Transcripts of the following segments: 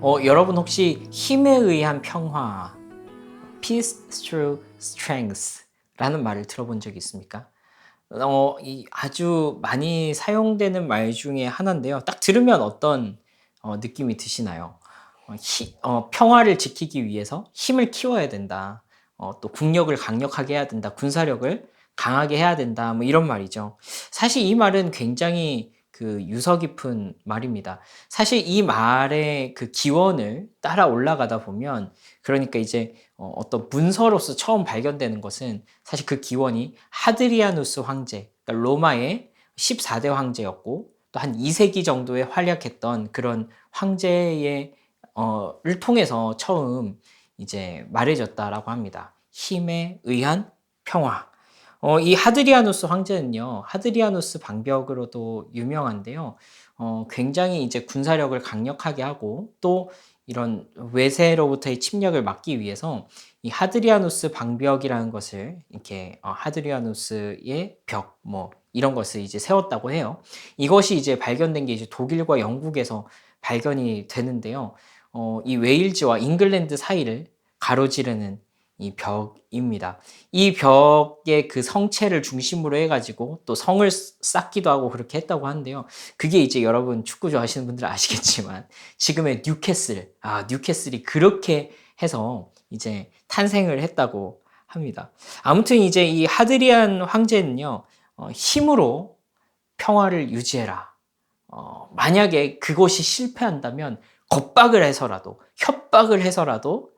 여러분 혹시 힘에 의한 평화, peace through strength 라는 말을 들어본 적이 있습니까? 이 아주 많이 사용되는 말 중에 하나인데요. 딱 들으면 어떤 느낌이 드시나요? 평화를 지키기 위해서 힘을 키워야 된다. 또 국력을 강력하게 해야 된다. 군사력을 강하게 해야 된다. 뭐 이런 말이죠. 사실 이 말은 굉장히 그 유서 깊은 말입니다. 사실 이 말의 그 기원을 따라 올라가다 보면, 그러니까 이제 어떤 문서로서 처음 발견되는 것은 사실 그 기원이 하드리아누스 황제, 그러니까 로마의 14대 황제였고, 또 한 2세기 정도에 활약했던 그런 황제의 를 통해서 처음 이제 말해졌다라고 합니다. 힘에 의한 평화. 이 하드리아누스 황제는요, 하드리아누스 방벽으로도 유명한데요. 굉장히 이제 군사력을 강력하게 하고, 또 이런 외세로부터의 침략을 막기 위해서 이 하드리아누스 방벽이라는 것을 이렇게 하드리아누스의 벽, 뭐 이런 것을 이제 세웠다고 해요. 이것이 이제 발견된 게 이제 독일과 영국에서 발견이 되는데요. 이 웨일즈와 잉글랜드 사이를 가로지르는 이 벽입니다. 이 벽의 그 성체를 중심으로 해가지고 또 성을 쌓기도 하고 그렇게 했다고 하는데요. 그게 이제 여러분 축구 좋아하시는 분들은 아시겠지만 지금의 뉴캐슬, 뉴캐슬이 그렇게 해서 이제 탄생을 했다고 합니다. 아무튼 이제 이 하드리안 황제는요, 힘으로 평화를 유지해라. 만약에 그것이 실패한다면 겁박을 해서라도, 협박을 해서라도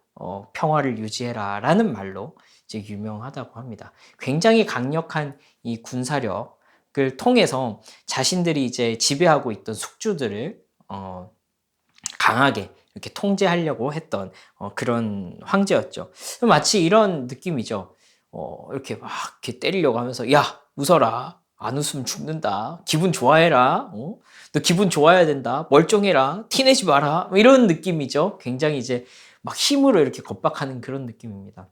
평화를 유지해라 라는 말로 이제 유명하다고 합니다. 굉장히 강력한 이 군사력을 통해서 자신들이 이제 지배하고 있던 숙주들을 강하게 이렇게 통제하려고 했던 그런 황제였죠. 마치 이런 느낌이죠. 이렇게 막 이렇게 때리려고 하면서, 야, 웃어라. 안 웃으면 죽는다. 기분 좋아해라. 너 기분 좋아야 된다. 멀쩡해라. 티내지 마라. 뭐 이런 느낌이죠. 굉장히 이제 막 힘으로 이렇게 겁박하는 그런 느낌입니다.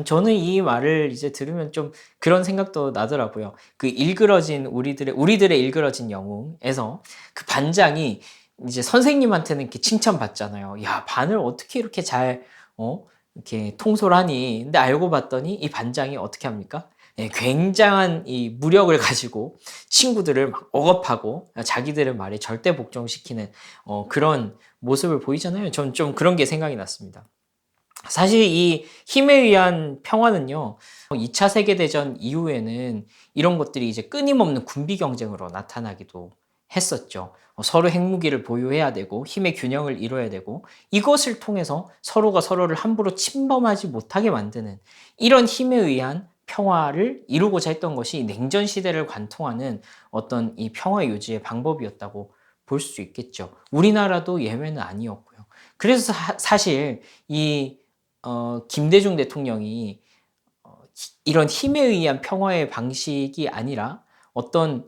저는 이 말을 이제 들으면 좀 그런 생각도 나더라고요. 그 일그러진 우리들의 일그러진 영웅에서 그 반장이 이제 선생님한테는 이렇게 칭찬받잖아요. 야, 반을 어떻게 이렇게 잘, 이렇게 통솔하니? 근데 알고 봤더니 이 반장이 어떻게 합니까? 예, 굉장한 이 무력을 가지고 친구들을 막 억압하고 자기들의 말에 절대 복종시키는 그런 모습을 보이잖아요. 전 좀 그런 게 생각이 났습니다. 사실 이 힘에 의한 평화는요, 2차 세계대전 이후에는 이런 것들이 이제 끊임없는 군비 경쟁으로 나타나기도 했었죠. 서로 핵무기를 보유해야 되고, 힘의 균형을 이뤄야 되고, 이것을 통해서 서로가 서로를 함부로 침범하지 못하게 만드는 이런 힘에 의한 평화를 이루고자 했던 것이 냉전 시대를 관통하는 어떤 이 평화 유지의 방법이었다고 볼 수 있겠죠. 우리나라도 예외는 아니었고요. 그래서 사실 이 김대중 대통령이 이런 힘에 의한 평화의 방식이 아니라 어떤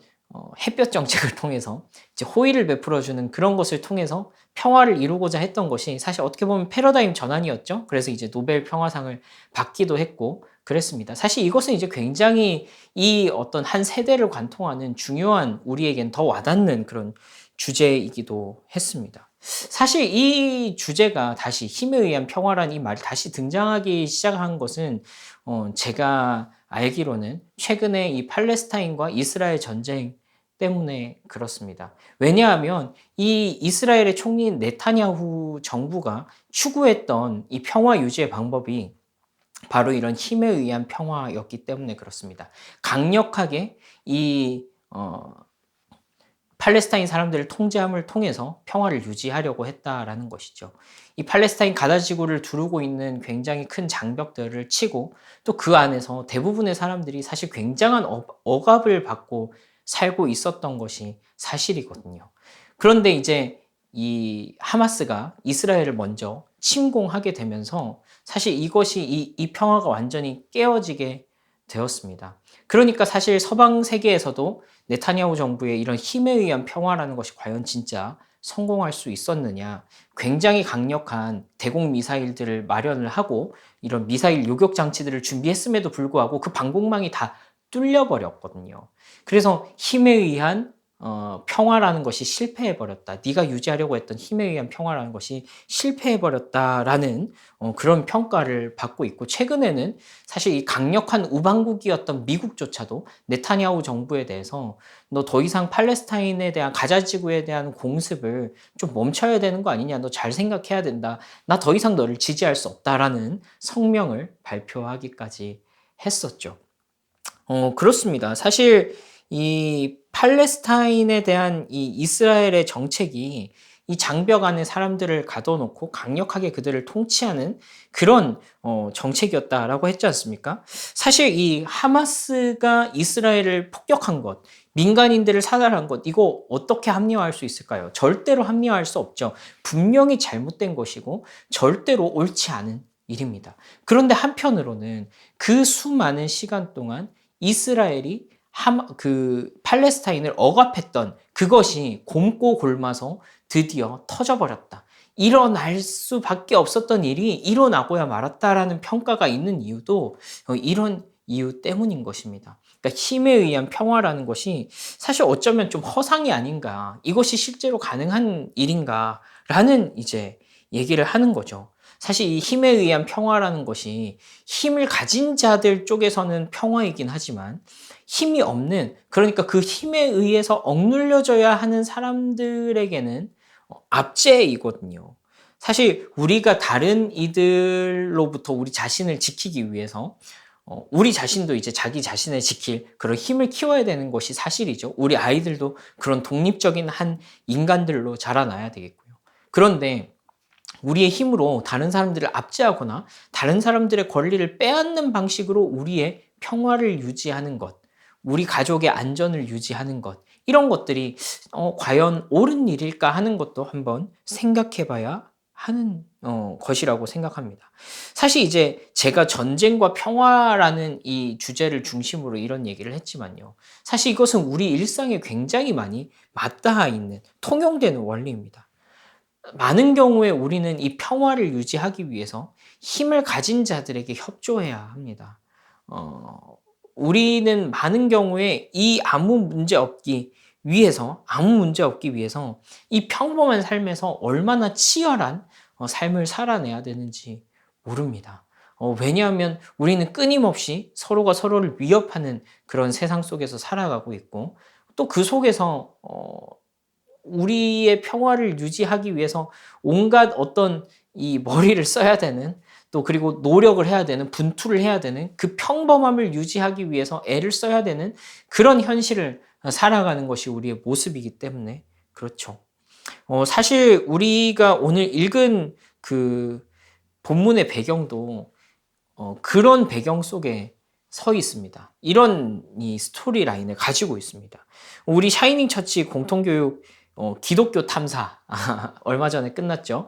햇볕 정책을 통해서 이제 호의를 베풀어주는 그런 것을 통해서 평화를 이루고자 했던 것이 사실 어떻게 보면 패러다임 전환이었죠. 그래서 이제 노벨 평화상을 받기도 했고 그랬습니다. 사실 이것은 이제 굉장히 이 어떤 한 세대를 관통하는 중요한 우리에겐 더 와닿는 그런 주제이기도 했습니다. 사실 이 주제가 다시 힘에 의한 평화란 이 말이 다시 등장하기 시작한 것은 제가 알기로는 최근에 이 팔레스타인과 이스라엘 전쟁 때문에 그렇습니다. 왜냐하면 이 이스라엘의 총리인 네타냐후 정부가 추구했던 이 평화 유지의 방법이 바로 이런 힘에 의한 평화였기 때문에 그렇습니다. 강력하게 이 팔레스타인 사람들을 통제함을 통해서 평화를 유지하려고 했다라는 것이죠. 이 팔레스타인 가자 지구를 두르고 있는 굉장히 큰 장벽들을 치고 또 그 안에서 대부분의 사람들이 사실 굉장한 억압을 받고 살고 있었던 것이 사실이거든요. 그런데 이제 이 하마스가 이스라엘을 먼저 침공하게 되면서 사실 이것이 이 평화가 완전히 깨어지게 되었습니다. 그러니까 사실 서방 세계에서도 네타냐후 정부의 이런 힘에 의한 평화라는 것이 과연 진짜 성공할 수 있었느냐. 굉장히 강력한 대공 미사일들을 마련을 하고 이런 미사일 요격 장치들을 준비했음에도 불구하고 그 방공망이 다 뚫려버렸거든요. 그래서 힘에 의한 평화라는 것이 실패해버렸다. 네가 유지하려고 했던 힘에 의한 평화라는 것이 실패해버렸다라는 그런 평가를 받고 있고, 최근에는 사실 이 강력한 우방국이었던 미국조차도 네타냐후 정부에 대해서 너 더 이상 팔레스타인에 대한 가자 지구에 대한 공습을 좀 멈춰야 되는 거 아니냐. 너 잘 생각해야 된다. 나 더 이상 너를 지지할 수 없다라는 성명을 발표하기까지 했었죠. 그렇습니다. 사실 이 팔레스타인에 대한 이 이스라엘의 정책이 이 장벽 안에 사람들을 가둬놓고 강력하게 그들을 통치하는 그런 정책이었다라고 했지 않습니까? 사실 이 하마스가 이스라엘을 폭격한 것, 민간인들을 사살한 것, 이거 어떻게 합리화할 수 있을까요? 절대로 합리화할 수 없죠. 분명히 잘못된 것이고 절대로 옳지 않은 일입니다. 그런데 한편으로는 그 수많은 시간 동안 이스라엘이 팔레스타인을 억압했던 그것이 곪고 곪아서 드디어 터져버렸다. 일어날 수밖에 없었던 일이 일어나고야 말았다라는 평가가 있는 이유도 이런 이유 때문인 것입니다. 그러니까 힘에 의한 평화라는 것이 사실 어쩌면 좀 허상이 아닌가, 이것이 실제로 가능한 일인가라는 이제 얘기를 하는 거죠. 사실 이 힘에 의한 평화라는 것이 힘을 가진 자들 쪽에서는 평화이긴 하지만 힘이 없는, 그러니까 그 힘에 의해서 억눌려져야 하는 사람들에게는 압제이거든요. 사실 우리가 다른 이들로부터 우리 자신을 지키기 위해서 우리 자신도 이제 자기 자신을 지킬 그런 힘을 키워야 되는 것이 사실이죠. 우리 아이들도 그런 독립적인 한 인간들로 자라나야 되겠고요. 그런데 우리의 힘으로 다른 사람들을 압제하거나 다른 사람들의 권리를 빼앗는 방식으로 우리의 평화를 유지하는 것, 우리 가족의 안전을 유지하는 것, 이런 것들이 과연 옳은 일일까 하는 것도 한번 생각해 봐야 하는 것이라고 생각합니다. 사실 이제 제가 전쟁과 평화라는 이 주제를 중심으로 이런 얘기를 했지만요. 사실 이것은 우리 일상에 굉장히 많이 맞닿아 있는 통용되는 원리입니다. 많은 경우에 우리는 이 평화를 유지하기 위해서 힘을 가진 자들에게 협조해야 합니다. 우리는 많은 경우에 이 아무 문제 없기 위해서 이 평범한 삶에서 얼마나 치열한 삶을 살아내야 되는지 모릅니다. 왜냐하면 우리는 끊임없이 서로가 서로를 위협하는 그런 세상 속에서 살아가고 있고, 또 그 속에서 우리의 평화를 유지하기 위해서 온갖 어떤 이 머리를 써야 되는, 또 그리고 노력을 해야 되는, 분투를 해야 되는, 그 평범함을 유지하기 위해서 애를 써야 되는 그런 현실을 살아가는 것이 우리의 모습이기 때문에 그렇죠. 사실 우리가 오늘 읽은 그 본문의 배경도 그런 배경 속에 서 있습니다. 이런 이 스토리 라인을 가지고 있습니다. 우리 샤이닝 처치 공통교육 기독교 탐사 얼마 전에 끝났죠.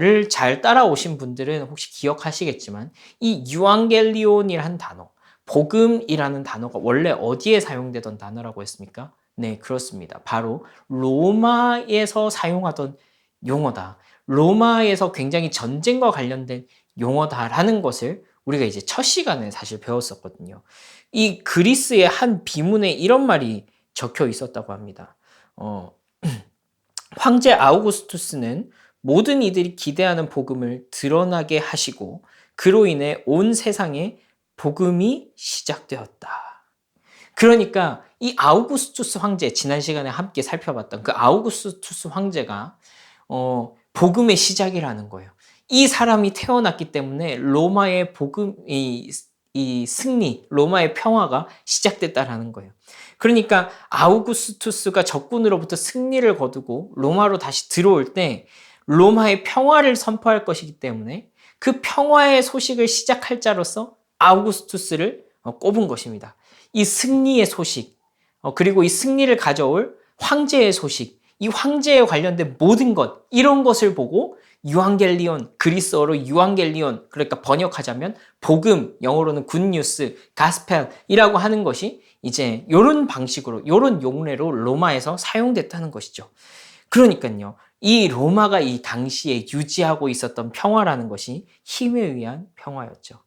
를 잘 따라오신 분들은 혹시 기억하시겠지만 이 유앙겔리온이라는 단어, 복음이라는 단어가 원래 어디에 사용되던 단어라고 했습니까? 네, 그렇습니다. 바로 로마에서 사용하던 용어다. 로마에서 굉장히 전쟁과 관련된 용어다라는 것을 우리가 이제 첫 시간에 사실 배웠었거든요. 이 그리스의 한 비문에 이런 말이 적혀 있었다고 합니다. 황제 아우구스투스는 모든 이들이 기대하는 복음을 드러나게 하시고 그로 인해 온 세상에 복음이 시작되었다. 그러니까 이 아우구스투스 황제, 지난 시간에 함께 살펴봤던 그 아우구스투스 황제가 복음의 시작이라는 거예요. 이 사람이 태어났기 때문에 로마의 이 승리, 로마의 평화가 시작됐다라는 거예요. 그러니까 아우구스투스가 적군으로부터 승리를 거두고 로마로 다시 들어올 때 로마의 평화를 선포할 것이기 때문에 그 평화의 소식을 시작할 자로서 아우구스투스를 꼽은 것입니다. 이 승리의 소식, 그리고 이 승리를 가져올 황제의 소식, 이 황제에 관련된 모든 것, 이런 것을 보고 유앙겔리온, 그리스어로 유앙겔리온, 그러니까 번역하자면 복음, 영어로는 굿뉴스, 가스펠이라고 하는 것이 이제 이런 방식으로, 이런 용례로 로마에서 사용됐다는 것이죠. 그러니까요, 이 로마가 이 당시에 유지하고 있었던 평화라는 것이 힘에 의한 평화였죠.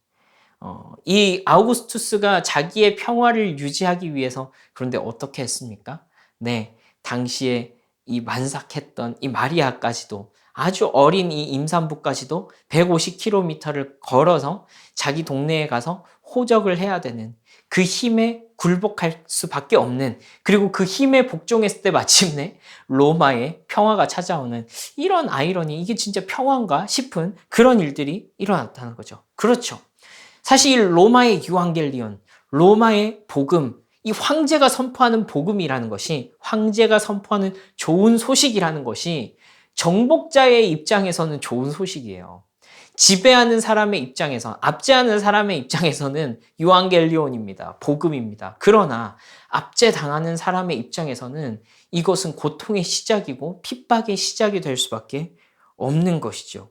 이 아우구스투스가 자기의 평화를 유지하기 위해서, 그런데 어떻게 했습니까? 네, 당시에 이 만삭했던 이 마리아까지도 아주 어린 이 임산부까지도 150km를 걸어서 자기 동네에 가서 호적을 해야 되는 그 힘에 굴복할 수밖에 없는, 그리고 그 힘에 복종했을 때 마침내 로마의 평화가 찾아오는 이런 아이러니, 이게 진짜 평화인가 싶은 그런 일들이 일어났다는 거죠. 그렇죠. 사실 로마의 유앙겔리온, 로마의 복음, 이 황제가 선포하는 복음이라는 것이, 황제가 선포하는 좋은 소식이라는 것이 정복자의 입장에서는 좋은 소식이에요. 지배하는 사람의 입장에서, 압제하는 사람의 입장에서는 유앙겔리온입니다. 복음입니다. 그러나 압제당하는 사람의 입장에서는 이것은 고통의 시작이고 핍박의 시작이 될 수밖에 없는 것이죠.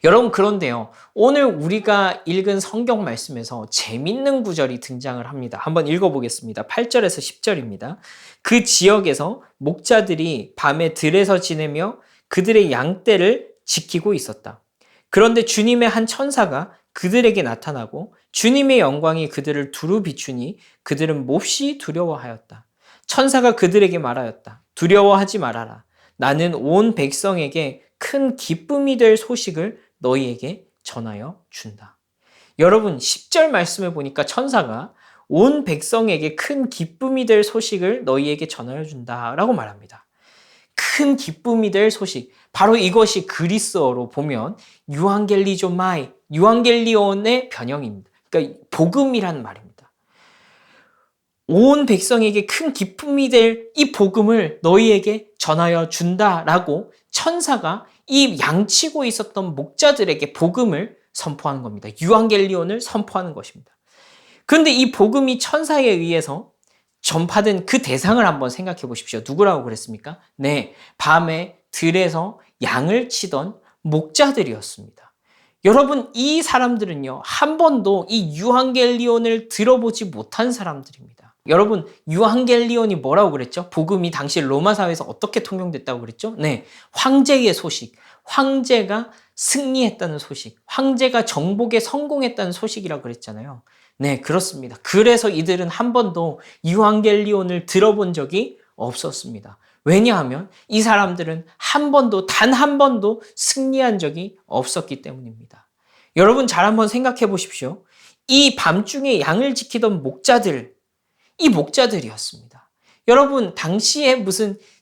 여러분, 그런데요, 오늘 우리가 읽은 성경 말씀에서 재밌는 구절이 등장을 합니다. 한번 읽어보겠습니다. 8절에서 10절입니다. 그 지역에서 목자들이 밤에 들에서 지내며 그들의 양떼를 지키고 있었다. 그런데 주님의 한 천사가 그들에게 나타나고 주님의 영광이 그들을 두루 비추니 그들은 몹시 두려워하였다. 천사가 그들에게 말하였다. 두려워하지 말아라. 나는 온 백성에게 큰 기쁨이 될 소식을 너희에게 전하여 준다. 여러분, 10절 말씀을 보니까 천사가 온 백성에게 큰 기쁨이 될 소식을 너희에게 전하여 준다라고 말합니다. 큰 기쁨이 될 소식. 바로 이것이 그리스어로 보면 유앙겔리조마이, 유앙겔리온의 변형입니다. 그러니까 복음이란 말입니다. 온 백성에게 큰 기쁨이 될 이 복음을 너희에게 전하여 준다라고 천사가 이 양치고 있었던 목자들에게 복음을 선포하는 겁니다. 유앙겔리온을 선포하는 것입니다. 그런데 이 복음이 천사에 의해서 전파된 그 대상을 한번 생각해 보십시오. 누구라고 그랬습니까? 네, 밤에 들에서 양을 치던 목자들이었습니다. 여러분, 이 사람들은요, 한 번도 이 유앙겔리온을 들어보지 못한 사람들입니다. 여러분, 유앙겔리온이 뭐라고 그랬죠? 복음이 당시 로마 사회에서 어떻게 통용됐다고 그랬죠? 네, 황제의 소식, 황제가 승리했다는 소식, 황제가 정복에 성공했다는 소식이라고 그랬잖아요. 네, 그렇습니다. 그래서 이들은 한 번도 유앙겔리온을 들어본 적이 없었습니다. 왜냐하면 이 사람들은 단 한 번도 승리한 적이 없었기 때문입니다. 여러분, 잘 한번 생각해 보십시오. 이 밤중에 양을 지키던 목자들, 이 목자들이었습니다. 여러분, 당시에도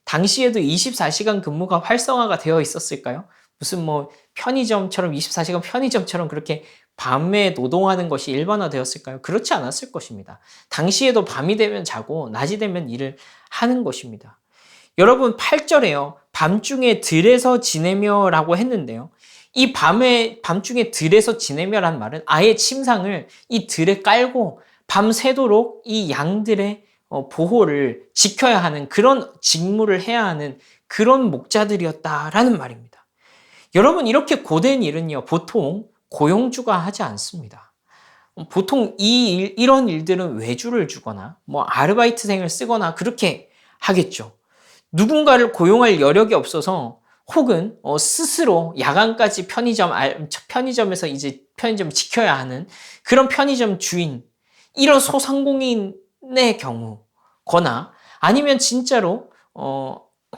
24시간 근무가 활성화가 되어 있었을까요? 무슨 편의점처럼 24시간 편의점처럼 그렇게 밤에 노동하는 것이 일반화되었을까요? 그렇지 않았을 것입니다. 당시에도 밤이 되면 자고 낮이 되면 일을 하는 것입니다. 여러분, 8절에요. 밤중에 들에서 지내며 라고 했는데요. 이 밤중에 들에서 지내며란 말은 아예 침상을 이 들에 깔고 밤새도록 이 양들의 보호를 지켜야 하는 그런 직무를 해야 하는 그런 목자들이었다라는 말입니다. 여러분, 이렇게 고된 일은요, 보통 고용주가 하지 않습니다. 보통 이런 일들은 외주를 주거나 아르바이트생을 쓰거나 그렇게 하겠죠. 누군가를 고용할 여력이 없어서 혹은 스스로 야간까지 편의점에서 이제 편의점 지켜야 하는 그런 편의점 주인, 이런 소상공인의 경우거나 아니면 진짜로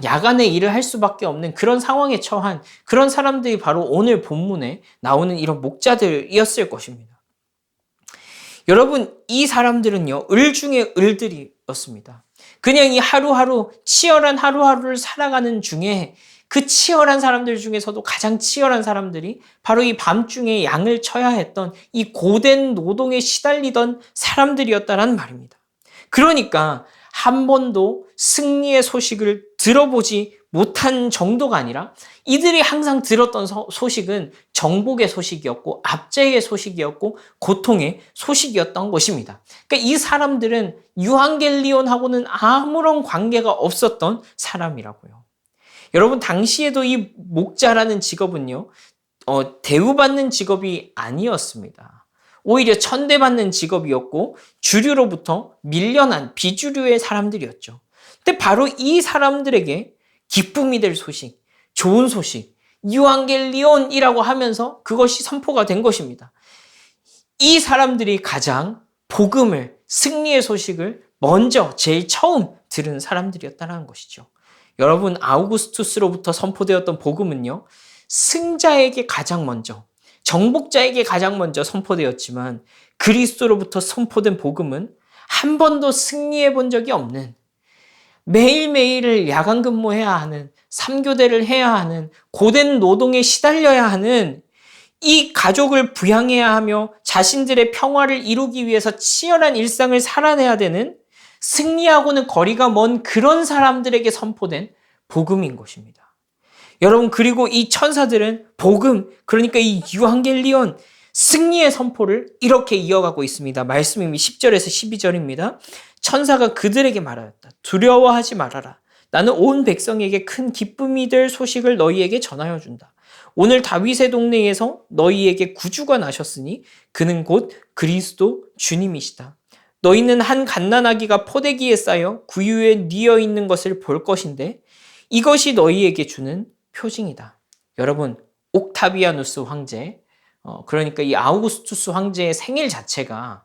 야간에 일을 할 수밖에 없는 그런 상황에 처한 그런 사람들이 바로 오늘 본문에 나오는 이런 목자들이었을 것입니다. 여러분, 이 사람들은요, 을 중에 을들이었습니다. 그냥 이 치열한 하루하루를 살아가는 중에 그 치열한 사람들 중에서도 가장 치열한 사람들이 바로 이 밤중에 양을 쳐야 했던 이 고된 노동에 시달리던 사람들이었다는 말입니다. 그러니까 한 번도 승리의 소식을 들어보지 못한 정도가 아니라 이들이 항상 들었던 소식은 정복의 소식이었고 압제의 소식이었고 고통의 소식이었던 것입니다. 그러니까 이 사람들은 유앙겔리온하고는 아무런 관계가 없었던 사람이라고요. 여러분, 당시에도 이 목자라는 직업은요, 대우받는 직업이 아니었습니다. 오히려 천대받는 직업이었고 주류로부터 밀려난 비주류의 사람들이었죠. 근데 바로 이 사람들에게 기쁨이 될 소식, 좋은 소식, 유앙겔리온이라고 하면서 그것이 선포가 된 것입니다. 이 사람들이 가장 복음을, 승리의 소식을 먼저 제일 처음 들은 사람들이었다는 것이죠. 여러분, 아우구스투스로부터 선포되었던 복음은요, 승자에게 가장 먼저, 정복자에게 가장 먼저 선포되었지만 그리스도로부터 선포된 복음은 한 번도 승리해 본 적이 없는, 매일매일을 야간 근무해야 하는, 3교대를 해야 하는, 고된 노동에 시달려야 하는, 이 가족을 부양해야 하며 자신들의 평화를 이루기 위해서 치열한 일상을 살아내야 되는, 승리하고는 거리가 먼 그런 사람들에게 선포된 복음인 것입니다. 여러분, 그리고 이 천사들은 복음, 그러니까 이 유한겔리온, 승리의 선포를 이렇게 이어가고 있습니다. 말씀이 10절에서 12절입니다. 천사가 그들에게 말하였다. 두려워하지 말아라. 나는 온 백성에게 큰 기쁨이 될 소식을 너희에게 전하여 준다. 오늘 다윗의 동네에서 너희에게 구주가 나셨으니 그는 곧 그리스도 주님이시다. 너희는 한 갓난아기가 포대기에 쌓여 구유에 뉘어 있는 것을 볼 것인데 이것이 너희에게 주는 표징이다. 여러분, 옥타비아누스 황제, 그러니까 이 아우구스투스 황제의 생일 자체가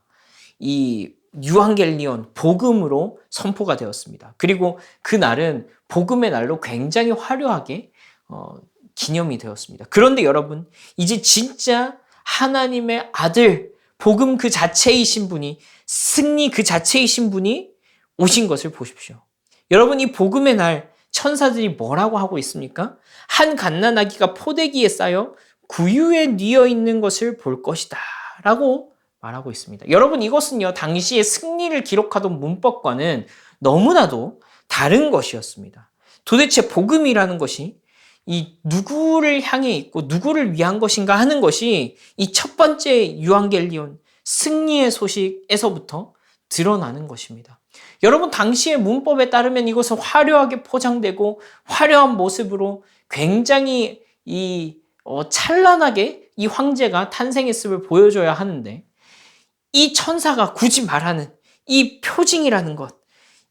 이 유한겔리온 복음으로 선포가 되었습니다. 그리고 그날은 복음의 날로 굉장히 화려하게 기념이 되었습니다. 그런데 여러분, 이제 진짜 하나님의 아들, 복음 그 자체이신 분이, 승리 그 자체이신 분이 오신 것을 보십시오. 여러분, 이 복음의 날 천사들이 뭐라고 하고 있습니까? 한 갓난아기가 포대기에 쌓여 구유에 뉘어 있는 것을 볼 것이다 라고 말하고 있습니다. 여러분, 이것은요, 당시의 승리를 기록하던 문법과는 너무나도 다른 것이었습니다. 도대체 복음이라는 것이 이 누구를 향해 있고 누구를 위한 것인가 하는 것이 이 첫 번째 유한겔리온, 승리의 소식에서부터 드러나는 것입니다. 여러분, 당시의 문법에 따르면 이것은 화려하게 포장되고 화려한 모습으로 굉장히 찬란하게 이 황제가 탄생했음을 보여줘야 하는데, 이 천사가 굳이 말하는 이 표징이라는 것,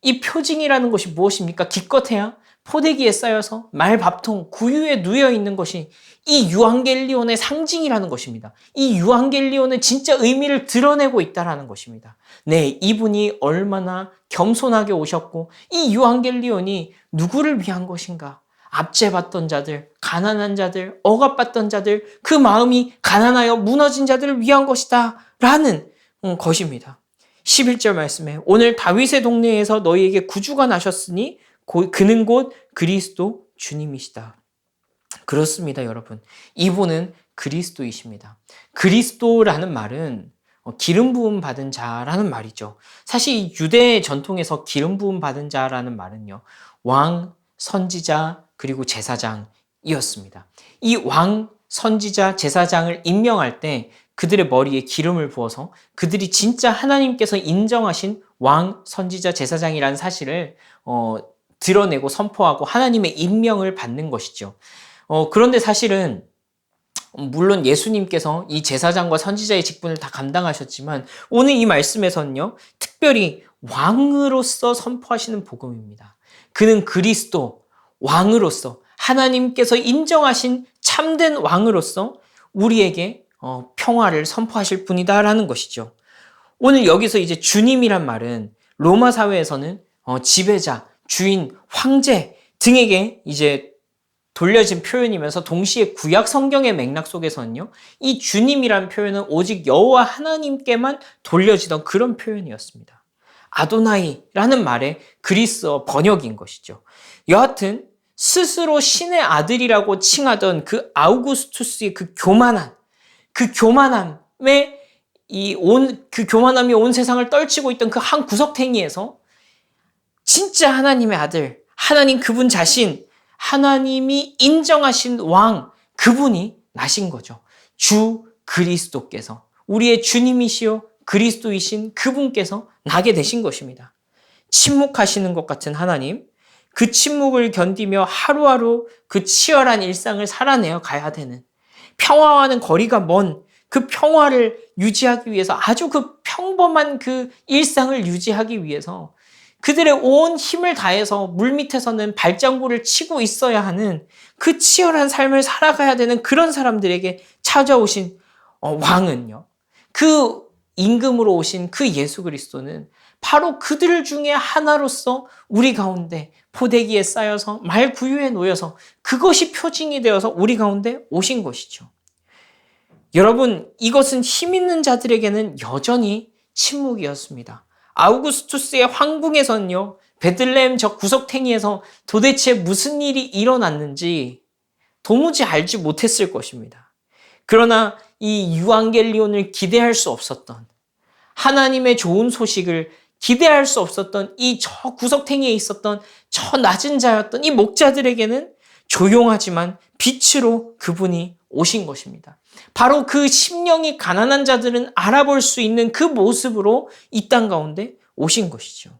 이 표징이라는 것이 무엇입니까? 기껏해야 포대기에 쌓여서 말밥통, 구유에 누여 있는 것이 이 유한겔리온의 상징이라는 것입니다. 이 유한겔리온은 진짜 의미를 드러내고 있다는 것입니다. 네, 이분이 얼마나 겸손하게 오셨고 이 유한겔리온이 누구를 위한 것인가? 압제받던 자들, 가난한 자들, 억압받던 자들, 그 마음이 가난하여 무너진 자들을 위한 것이다 라는 것입니다. 11절 말씀에 오늘 다윗의 동네에서 너희에게 구주가 나셨으니 그는 곧 그리스도 주님이시다. 그렇습니다, 여러분. 이분은 그리스도이십니다. 그리스도라는 말은 기름 부음 받은 자라는 말이죠. 사실 유대 전통에서 기름 부음 받은 자라는 말은요, 왕, 선지자, 그리고 제사장이었습니다. 이 왕, 선지자, 제사장을 임명할 때 그들의 머리에 기름을 부어서 그들이 진짜 하나님께서 인정하신 왕, 선지자, 제사장이라는 사실을 드러내고 선포하고 하나님의 임명을 받는 것이죠. 그런데 사실은 물론 예수님께서 이 제사장과 선지자의 직분을 다 감당하셨지만 오늘 이 말씀에서는요, 특별히 왕으로서 선포하시는 복음입니다. 그는 그리스도, 왕으로서 하나님께서 인정하신 참된 왕으로서 우리에게 평화를 선포하실 분이다라는 것이죠. 오늘 여기서 이제 주님이란 말은 로마 사회에서는 지배자, 주인, 황제 등에게 이제 돌려진 표현이면서 동시에 구약 성경의 맥락 속에서는요, 이 주님이란 표현은 오직 여호와 하나님께만 돌려지던 그런 표현이었습니다. 아도나이라는 말의 그리스어 번역인 것이죠. 여하튼 스스로 신의 아들이라고 칭하던 그 아우구스투스의 그 교만함이 온 세상을 떨치고 있던 그 한 구석탱이에서 진짜 하나님의 아들, 하나님 그분 자신, 하나님이 인정하신 왕, 그분이 나신 거죠. 주 그리스도께서, 우리의 주님이시요 그리스도이신 그분께서 나게 되신 것입니다. 침묵하시는 것 같은 하나님, 그 침묵을 견디며 하루하루 그 치열한 일상을 살아내어 가야 되는, 평화와는 거리가 먼 그 평화를 유지하기 위해서, 아주 그 평범한 그 일상을 유지하기 위해서 그들의 온 힘을 다해서 물밑에서는 발장구를 치고 있어야 하는 그 치열한 삶을 살아가야 되는 그런 사람들에게 찾아오신 왕은요, 그 임금으로 오신 그 예수 그리스도는 바로 그들 중에 하나로서 우리 가운데 포대기에 쌓여서 말 구유에 놓여서 그것이 표징이 되어서 우리 가운데 오신 것이죠. 여러분, 이것은 힘 있는 자들에게는 여전히 침묵이었습니다. 아우구스투스의 황궁에서는요, 베들레헴 저 구석탱이에서 도대체 무슨 일이 일어났는지 도무지 알지 못했을 것입니다. 그러나 이 유앙겔리온을 기대할 수 없었던, 하나님의 좋은 소식을 기대할 수 없었던 이 저 구석탱이에 있었던 저 낮은 자였던 이 목자들에게는 조용하지만 빛으로 그분이 오신 것입니다. 바로 그 심령이 가난한 자들은 알아볼 수 있는 그 모습으로 이 땅 가운데 오신 것이죠.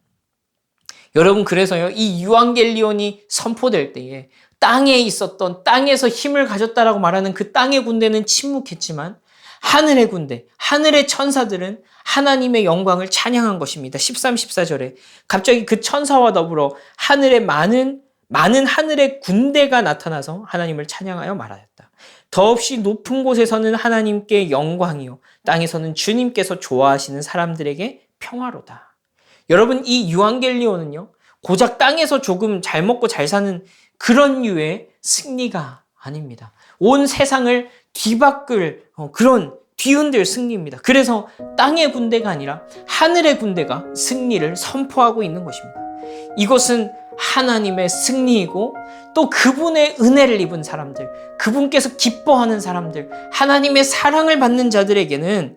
여러분, 그래서요, 이 유앙겔리온이 선포될 때에 땅에 있었던, 땅에서 힘을 가졌다라고 말하는 그 땅의 군대는 침묵했지만 하늘의 군대, 하늘의 천사들은 하나님의 영광을 찬양한 것입니다. 13, 14절에 갑자기 그 천사와 더불어 하늘의 많은 하늘의 군대가 나타나서 하나님을 찬양하여 말하였다. 더없이 높은 곳에서는 하나님께 영광이요, 땅에서는 주님께서 좋아하시는 사람들에게 평화로다. 여러분, 이 유앙겔리온은요, 고작 땅에서 조금 잘 먹고 잘 사는 그런 류의 승리가 아닙니다. 온 세상을 뒤바꿀 그런 뒤흔들 승리입니다. 그래서 땅의 군대가 아니라 하늘의 군대가 승리를 선포하고 있는 것입니다. 이것은 하나님의 승리이고 또 그분의 은혜를 입은 사람들, 그분께서 기뻐하는 사람들, 하나님의 사랑을 받는 자들에게는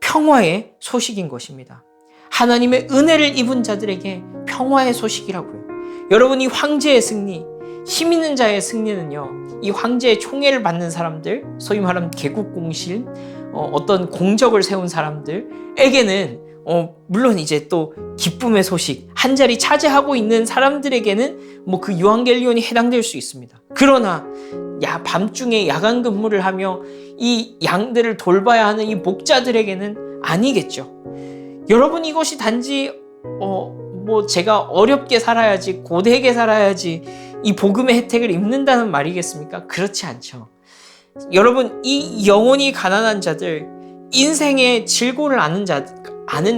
평화의 소식인 것입니다. 하나님의 은혜를 입은 자들에게 평화의 소식이라고요. 여러분, 이 황제의 승리, 힘 있는 자의 승리는요, 이 황제의 총애를 받는 사람들, 소위 말하면 개국공실, 어떤 공적을 세운 사람들에게는 물론 이제 또 기쁨의 소식, 한 자리 차지하고 있는 사람들에게는 뭐 그 유앙겔리온이 해당될 수 있습니다. 그러나 밤중에 야간 근무를 하며 이 양들을 돌봐야 하는 이 목자들에게는 아니겠죠. 여러분, 이것이 단지 제가 어렵게 살아야지, 고되게 살아야지 이 복음의 혜택을 입는다는 말이겠습니까? 그렇지 않죠. 여러분, 이 영혼이 가난한 자들, 인생의 질고를 아는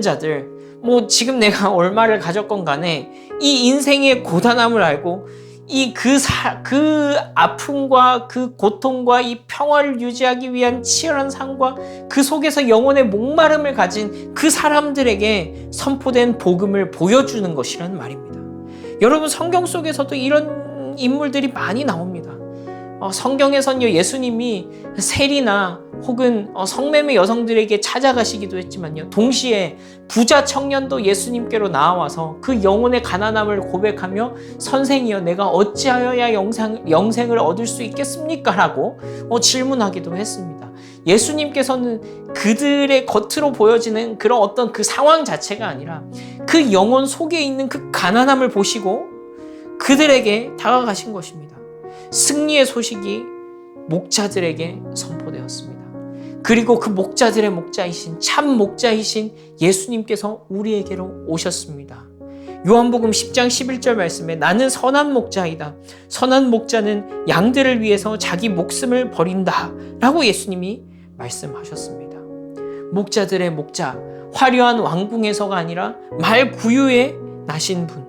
자들, 뭐 지금 내가 얼마를 가졌건 간에 이 인생의 고단함을 알고 그 아픔과 그 고통과 이 평화를 유지하기 위한 치열한 삶과 그 속에서 영혼의 목마름을 가진 그 사람들에게 선포된 복음을 보여주는 것이라는 말입니다. 여러분, 성경 속에서도 이런 인물들이 많이 나옵니다. 성경에서는요, 예수님이 세리나 혹은 성매매 여성들에게 찾아가시기도 했지만요, 동시에 부자 청년도 예수님께로 나와서 그 영혼의 가난함을 고백하며 선생이여, 내가 어찌하여야 영생을 얻을 수 있겠습니까? 라고 질문하기도 했습니다. 예수님께서는 그들의 겉으로 보여지는 그런 어떤 그 상황 자체가 아니라 그 영혼 속에 있는 그 가난함을 보시고 그들에게 다가가신 것입니다. 승리의 소식이 목자들에게 선포되었습니다. 그리고 그 목자들의 목자이신, 참 목자이신 예수님께서 우리에게로 오셨습니다. 요한복음 10장 11절 말씀에 나는 선한 목자이다. 선한 목자는 양들을 위해서 자기 목숨을 버린다. 라고 예수님이 말씀하셨습니다. 목자들의 목자, 화려한 왕궁에서가 아니라 말 구유에 나신 분,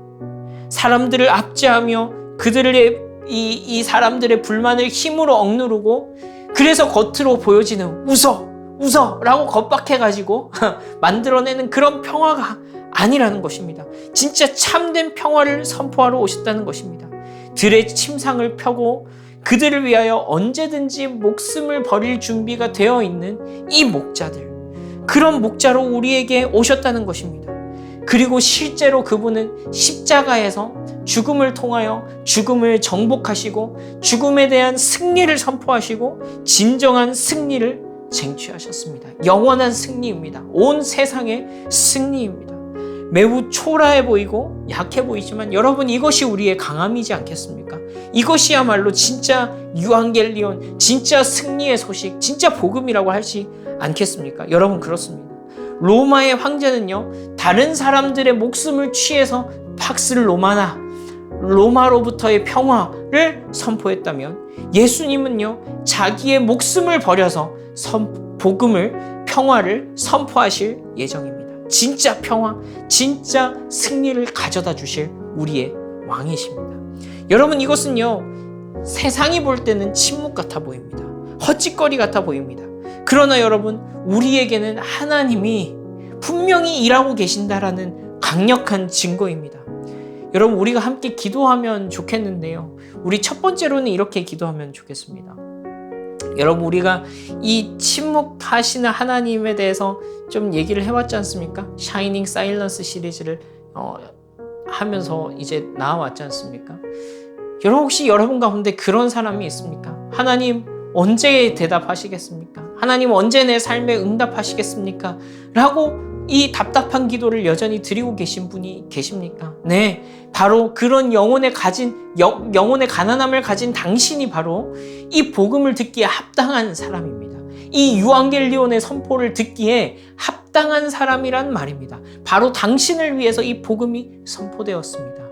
사람들을 압제하며 그들의 이 사람들의 불만을 힘으로 억누르고 그래서 겉으로 보여지는 웃어 라고 겁박해가지고 만들어내는 그런 평화가 아니라는 것입니다. 진짜 참된 평화를 선포하러 오셨다는 것입니다. 들의 침상을 펴고 그들을 위하여 언제든지 목숨을 버릴 준비가 되어 있는 이 목자들, 그런 목자로 우리에게 오셨다는 것입니다. 그리고 실제로 그분은 십자가에서 죽음을 통하여 죽음을 정복하시고 죽음에 대한 승리를 선포하시고 진정한 승리를 쟁취하셨습니다. 영원한 승리입니다. 온 세상의 승리입니다. 매우 초라해 보이고 약해 보이지만 여러분, 이것이 우리의 강함이지 않겠습니까? 이것이야말로 진짜 유앙겔리온, 진짜 승리의 소식, 진짜 복음이라고 하지 않겠습니까? 여러분, 그렇습니다. 로마의 황제는요, 다른 사람들의 목숨을 취해서 팍스 로마로부터의 평화를 선포했다면 예수님은요, 자기의 목숨을 버려서 복음을, 평화를 선포하실 예정입니다. 진짜 평화, 진짜 승리를 가져다 주실 우리의 왕이십니다. 여러분, 이것은요, 세상이 볼 때는 침묵 같아 보입니다. 헛짓거리 같아 보입니다. 그러나 여러분, 우리에게는 하나님이 분명히 일하고 계신다라는 강력한 증거입니다. 여러분, 우리가 함께 기도하면 좋겠는데요. 우리 첫 번째로는 이렇게 기도하면 좋겠습니다. 여러분, 우리가 이 침묵하시는 하나님에 대해서 좀 얘기를 해왔지 않습니까? 샤이닝 사일런스 시리즈를 하면서 이제 나와왔지 않습니까? 여러분, 혹시 여러분 가운데 그런 사람이 있습니까? 하나님 언제 대답하시겠습니까? 하나님 언제 내 삶에 응답하시겠습니까? 라고 이 답답한 기도를 여전히 드리고 계신 분이 계십니까? 네, 바로 그런 영혼의 가난함을 가진 당신이 바로 이 복음을 듣기에 합당한 사람입니다. 이 유앙겔리온의 선포를 듣기에 합당한 사람이란 말입니다. 바로 당신을 위해서 이 복음이 선포되었습니다.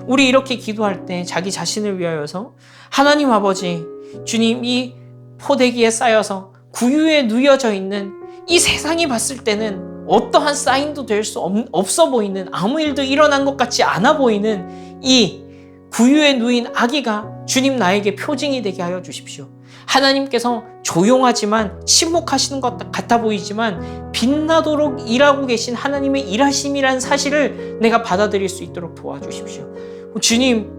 우리 이렇게 기도할 때 자기 자신을 위하여서 하나님 아버지, 주님, 이 포대기에 쌓여서 구유에 누여져 있는 이 세상이 봤을 때는 어떠한 사인도 될 수 없어 보이는, 아무 일도 일어난 것 같지 않아 보이는 이 구유에 누인 아기가 주님 나에게 표징이 되게 하여 주십시오. 하나님께서 조용하지만 침묵하시는 것 같아 보이지만 빛나도록 일하고 계신 하나님의 일하심이란 사실을 내가 받아들일 수 있도록 도와주십시오. 주님,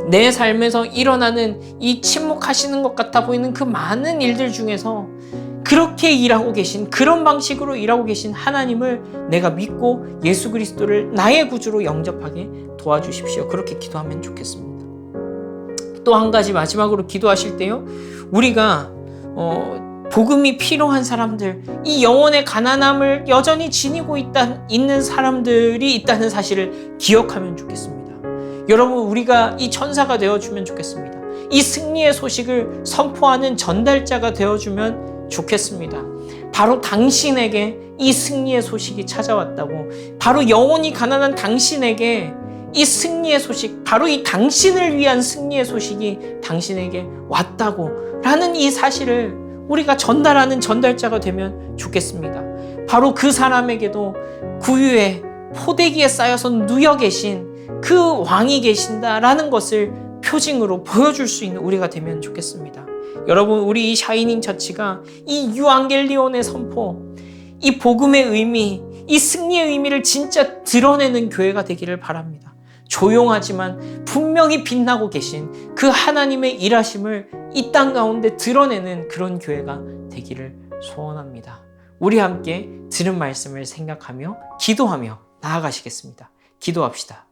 내 삶에서 일어나는 이 침묵하시는 것 같아 보이는 그 많은 일들 중에서 그렇게 일하고 계신, 그런 방식으로 일하고 계신 하나님을 내가 믿고 예수 그리스도를 나의 구주로 영접하게 도와주십시오. 그렇게 기도하면 좋겠습니다. 또 한 가지 마지막으로 기도하실 때요, 우리가 복음이 필요한 사람들, 이 영혼의 가난함을 여전히 지니고 있는 사람들이 있다는 사실을 기억하면 좋겠습니다. 여러분, 우리가 이 천사가 되어주면 좋겠습니다. 이 승리의 소식을 선포하는 전달자가 되어주면 좋겠습니다. 바로 당신에게 이 승리의 소식이 찾아왔다고, 바로 영혼이 가난한 당신에게 이 승리의 소식, 바로 이 당신을 위한 승리의 소식이 당신에게 왔다고 라는 이 사실을 우리가 전달하는 전달자가 되면 좋겠습니다. 바로 그 사람에게도 구유에 포대기에 쌓여서 누여 계신 그 왕이 계신다라는 것을 표징으로 보여줄 수 있는 우리가 되면 좋겠습니다. 여러분, 우리 이 샤이닝 처치가 이 유앙겔리온의 선포, 이 복음의 의미, 이 승리의 의미를 진짜 드러내는 교회가 되기를 바랍니다. 조용하지만 분명히 빛나고 계신 그 하나님의 일하심을 이 땅 가운데 드러내는 그런 교회가 되기를 소원합니다. 우리 함께 들은 말씀을 생각하며 기도하며 나아가시겠습니다. 기도합시다.